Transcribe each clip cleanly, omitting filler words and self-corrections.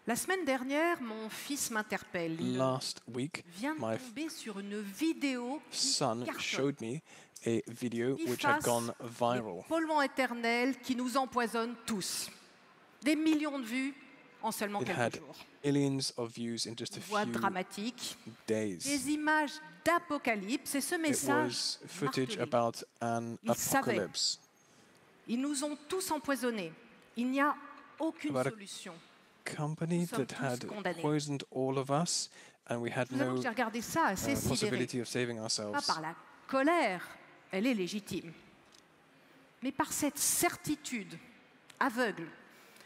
La semaine dernière, mon fils m'interpelle. Il Last week, vient de my tomber sur une vidéo qui son cartonne. showed me a video which had gone viral. Les polluants éternels qui nous empoisonnent tous. Des millions de vues en seulement It quelques had jours. millions of views in just a Voix few dramatique, days. des images d'apocalypse et ce It message was footage martelé. about an Ils savaient. apocalypse. Ils nous ont tous empoisonnés. Il n'y a aucune About a solution. Company Nous sommes that tous had condamnés. poisoned all of us, and we had Je vous avoue que no j'ai regardé ça assez sidéré. possibility of saving Pas ourselves. par la colère, elle est légitime, mais par cette certitude aveugle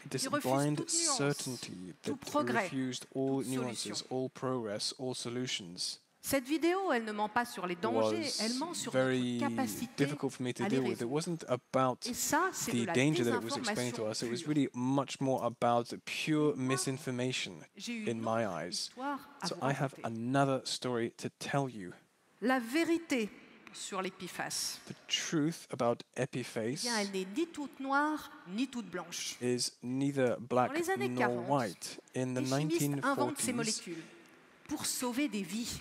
This qui refuse blind toute nuance, certainty tout that progrès, refused all toute nuances, solution. all progress, all solutions. Cette vidéo, elle ne ment pas sur les dangers, elle ment Was sur notre very capacité difficult for me to à les deal with. It résoudre. wasn't about Et ça, c'est de the la danger that it was explaining to désinformation us. It was pure. really much more about pure misinformation J'ai in une my autre eyes. histoire à So vous I have raconter. another story to tell you. La vérité sur l'Epiphase, The truth about eh Epiphase bien, elle n'est ni toute noire, ni toute blanche. is neither black Dans les années nor 40, white. In the les chimistes inventent ces 1940s, molécules pour sauver des vies.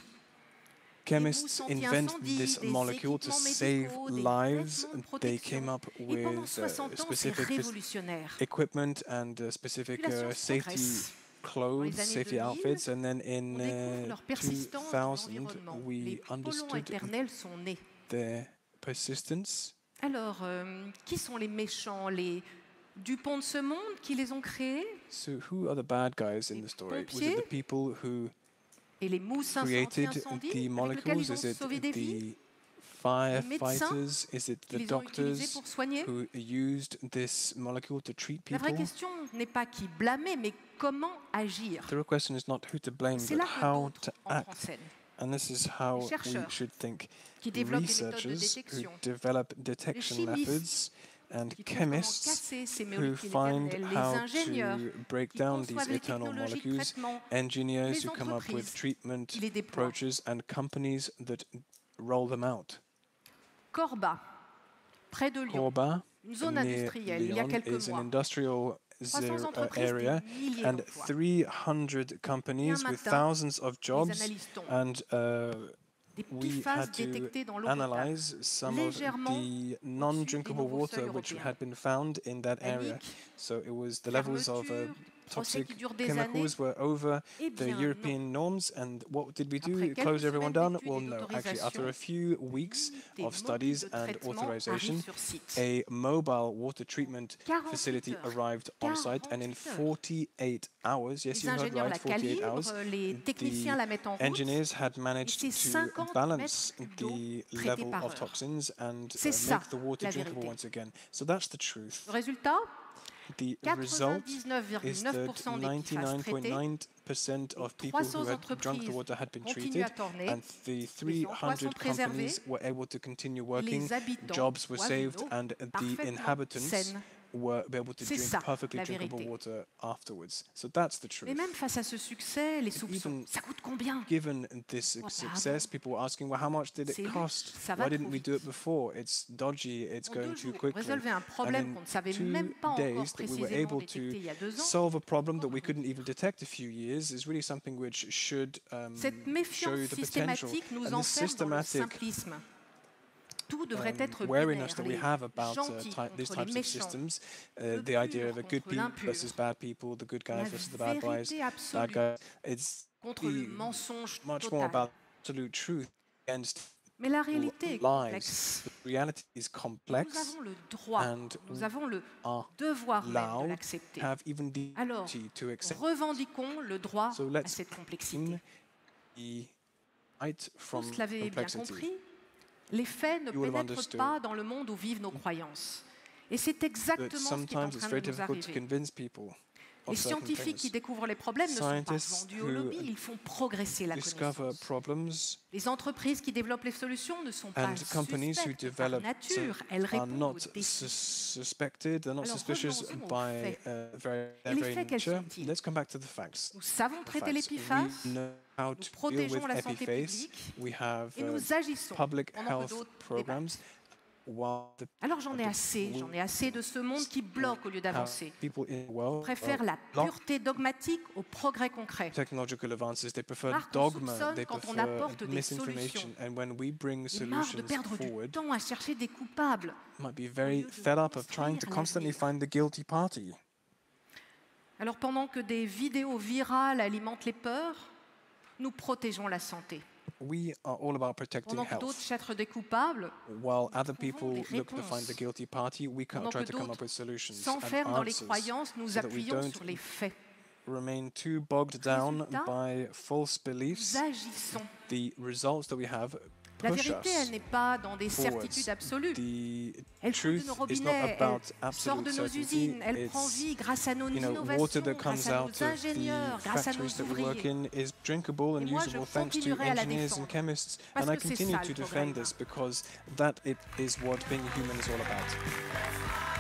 chemists Des invent anti-incendie, this des molecule to équipements save médicaux, des lives. vêtements de They protection. came up Et pendant with 60 ans, c'est specific révolutionnaire. equipment and specific Puis la science safety progresse. clothes, Dans les années safety 2000, outfits, and then On découvre in leur persistance dans 2000 l'environnement. Les we polluants understood éternels sont nés. their persistence. Alors, qui sont les méchants, les Dupont de ce monde qui les ont créés? So who are the bad guys in Les the story? Was pompiers it the people who Et les mousses created anti-incendie the avec lesquelles molecules? ils ont Is it sauvé des vies? the firefighters? Is it Qui the les ont utilisés doctors pour soigner? who used this molecule to treat La vraie people? question n'est pas qui blâmer, mais comment agir. The real question is not who to blame, C'est but là que how d'autres to entrent en act. scène. And this is how Les we chercheurs should think. qui développent des méthodes de Researchers who détection. develop detection chimistes methods and qui trouvent comment chemists casser ces who molécules find éternelles, les how ingénieurs to break qui down these conçoivent les eternal technologies de molecules, traitement, engineers les who come up with entreprises treatment qui les déploient. approaches, and companies that roll them out. Corba, près de Lyon, Corba, une zone near industrielle, il y a Lyon, quelques is an mois. industrial 300 entreprises, area, des milliers and d'emplois. 300 companies with matin, thousands of jobs, analystes tombent. and Des we Bpifrance had détectées dans to l'eau potable, analyze some of légèrement the non-drinkable nouveaux water seuils which européens. had been found in that area. Panique, So it was the levels of fermeture, procès toxic qui durent des chemicals were over Eh the bien, European norms. And what did we do? Après quelques Close everyone semaines down? d'études Well, et no. Actually, after a few weeks des of studies modules de and traitement authorization, arrivent sur site. a mobile water treatment 48 facility heures. arrived on site, and in 48 hours, yes, Les you heard ingénieurs right, la 48 hours, calibrent, les techniciens la mettent en route. engineers had managed Et c'est to 50 balance mètres d'eau the traitée level par of heure. toxins and C'est ça, make the water la drinkable vérité. once again. So that's the truth. Le résultat, The result is that 99,9% des Epiphases traités, 99.9% of people 300 who had drunk the entreprises water had been continuent treated, à tourner, and the les emplois sont 300 préservés, companies were able to continue working, les habitants jobs were boivent une saved, eau and the parfaitement inhabitants saine. were able to C'est drink ça, perfectly la drinkable vérité. water afterwards. So that's the Mais truth. même face à ce succès, les soupçons, even ça coûte combien? Given this Well, success, people were asking, well, how much did C'est it louche, cost? ça va Why didn't trop we do vite. it before? It's dodgy, it's En going 2 too jours, quickly. résolvez un problème And qu'on ne savait in même pas 2 encore days that we were précisément able détecter il y a 2 to ans. solve a problem that we couldn't even detect a few years is really something which should Cette show méfiance you the potential. systématique nous And this enferme dans le systematic simplisme. Tout devrait être wariness binaire, that we have have about gentils these contre les types of méchants, systems, le the idea of pur a good contre people l'impur, versus bad people, the good la guys versus the bad guys, vérité bad absolue guys, it's contre le mensonge much more total. about absolute truth against Mais la réalité est lies. complexe. The reality is Nous complex, avons le droit, and nous avons le are devoir même de allowed, l'accepter. have even the Alors, duty to accept. revendiquons le droit So à let's cette complexité. the right from Vous l'avez bien complexity. compris, les faits ne You will have pénètrent understood pas dans le monde où vivent nos croyances. Et c'est That exactement ce qui est en sometimes it's train very de nous difficult to arriver. convince people Les of certain scientifiques qui things. découvrent les problèmes ne sont pas Scientists vendus au who lobby, ils font progresser la Discover connaissance. problems, Les entreprises qui développent les solutions ne sont pas and companies who suspectes par develop nature, elles are répondent not aux défis. suspected, they're not Alors, suspicious revenons aux by faits. their Et les very faits, quels nature. sont-ils? Let's come back to the facts. Nous savons The traiter facts. l'Epiphase, We know how nous to deal protégeons with la santé Epiphase. publique We have et nous agissons public pendant que health d'autres programs. débattent. Alors j'en ai assez de ce monde qui bloque au lieu d'avancer. Préfère la pureté dogmatique au progrès concret. Technological advances, they prefer Marre qu'on dogma, soupçonne they quand on prefer apporte des misinformation, solutions. and when we bring Et marre de solutions perdre du forward, temps à chercher des coupables. might be very lieu de fed up of trying to construire constantly l'avenir. find the guilty party. Alors pendant que des vidéos virales alimentent les peurs, nous protégeons la santé. We are all about protecting Pendant que d'autres health. cherchent des coupables, While other trouvons people des look to find réponses. the guilty party, we pendant try que to come up d'autres with solutions s'enferment and dans les answers croyances, nous so that we appuyons don't sur les faits. remain too bogged down Résultat, by false beliefs. Nous agissons. The results that we have La push vérité, us elle n'est pas dans des forwards. certitudes absolues. The Elle coule de truth nos is not robinets, about elle sort absolute de nos certainty. usines, elle prend It's, vie grâce à nos innovations, water that comes grâce à out nos of ingénieurs, the grâce à nos factories that we work ouvriers. in is drinkable and Et moi, je usable thanks to continuerai à la engineers and défendre, chemists. parce And I que c'est continue ça, to le progrès defend humain. this because that is what being human is all about.